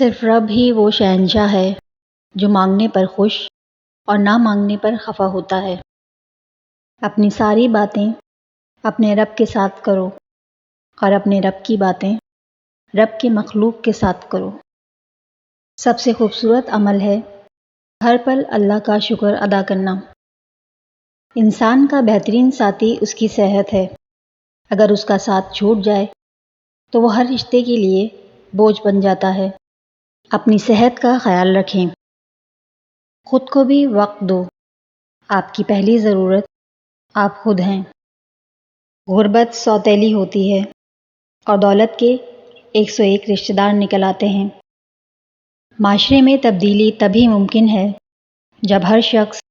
صرف رب ہی وہ شہنشاہ ہے جو مانگنے پر خوش اور نہ مانگنے پر خفا ہوتا ہے۔ اپنی ساری باتیں اپنے رب کے ساتھ کرو اور اپنے رب کی باتیں رب کے مخلوق کے ساتھ کرو۔ سب سے خوبصورت عمل ہے ہر پل اللہ کا شکر ادا کرنا۔ انسان کا بہترین ساتھی اس کی صحت ہے۔ اگر اس کا ساتھ چھوٹ جائے تو وہ ہر رشتے کے لیے بوجھ بن جاتا ہے۔ اپنی صحت کا خیال رکھیں۔ خود کو بھی وقت دو۔ آپ کی پہلی ضرورت آپ خود ہیں۔ غربت سوتیلی ہوتی ہے اور دولت کے 101 رشتہ دار نکل آتے ہیں۔ معاشرے میں تبدیلی تبھی ممکن ہے جب ہر شخص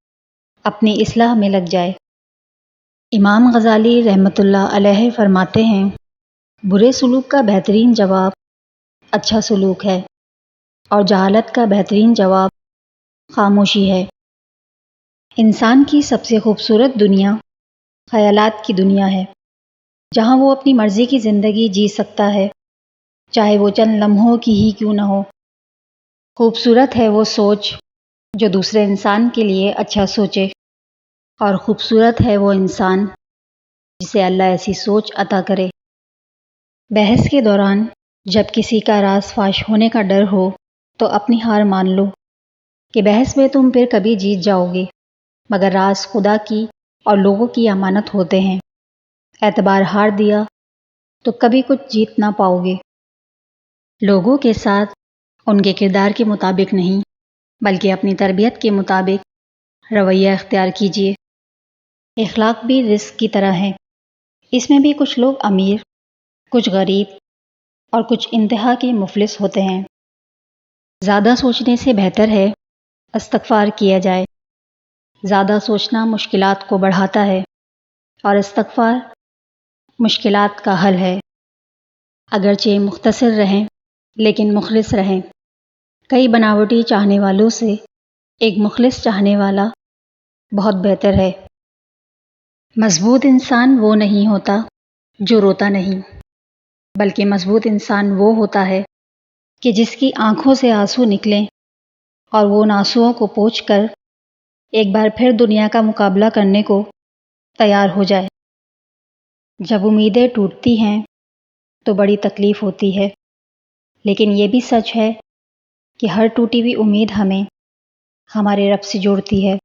اپنی اصلاح میں لگ جائے۔ امام غزالی رحمۃ اللہ علیہ فرماتے ہیں، برے سلوک کا بہترین جواب اچھا سلوک ہے اور جہالت کا بہترین جواب خاموشی ہے۔ انسان کی سب سے خوبصورت دنیا خیالات کی دنیا ہے، جہاں وہ اپنی مرضی کی زندگی جی سکتا ہے، چاہے وہ چند لمحوں کی ہی کیوں نہ ہو۔ خوبصورت ہے وہ سوچ جو دوسرے انسان کے لیے اچھا سوچے، اور خوبصورت ہے وہ انسان جسے اللہ ایسی سوچ عطا کرے۔ بحث کے دوران جب کسی کا راز فاش ہونے کا ڈر ہو تو اپنی ہار مان لو کہ بحث میں تم پھر کبھی جیت جاؤ گے، مگر راز خدا کی اور لوگوں کی امانت ہوتے ہیں۔ اعتبار ہار دیا تو کبھی کچھ جیت نہ پاؤ گے۔ لوگوں کے ساتھ ان کے کردار کے مطابق نہیں بلکہ اپنی تربیت کے مطابق رویہ اختیار کیجیے۔ اخلاق بھی رزق کی طرح ہیں، اس میں بھی کچھ لوگ امیر، کچھ غریب اور کچھ انتہا کے مفلس ہوتے ہیں۔ زیادہ سوچنے سے بہتر ہے استغفار کیا جائے۔ زیادہ سوچنا مشکلات کو بڑھاتا ہے اور استغفار مشکلات کا حل ہے۔ اگرچہ مختصر رہیں لیکن مخلص رہیں۔ کئی بناوٹی چاہنے والوں سے ایک مخلص چاہنے والا بہت بہتر ہے۔ مضبوط انسان وہ نہیں ہوتا جو روتا نہیں، بلکہ مضبوط انسان وہ ہوتا ہے کہ جس کی آنکھوں سے آنسو نکلیں اور وہ ان آنسوؤں کو پوچھ کر ایک بار پھر دنیا کا مقابلہ کرنے کو تیار ہو جائے۔ جب امیدیں ٹوٹتی ہیں تو بڑی تکلیف ہوتی ہے، لیکن یہ بھی سچ ہے کہ ہر ٹوٹی ہوئی امید ہمیں ہمارے رب سے جوڑتی ہے۔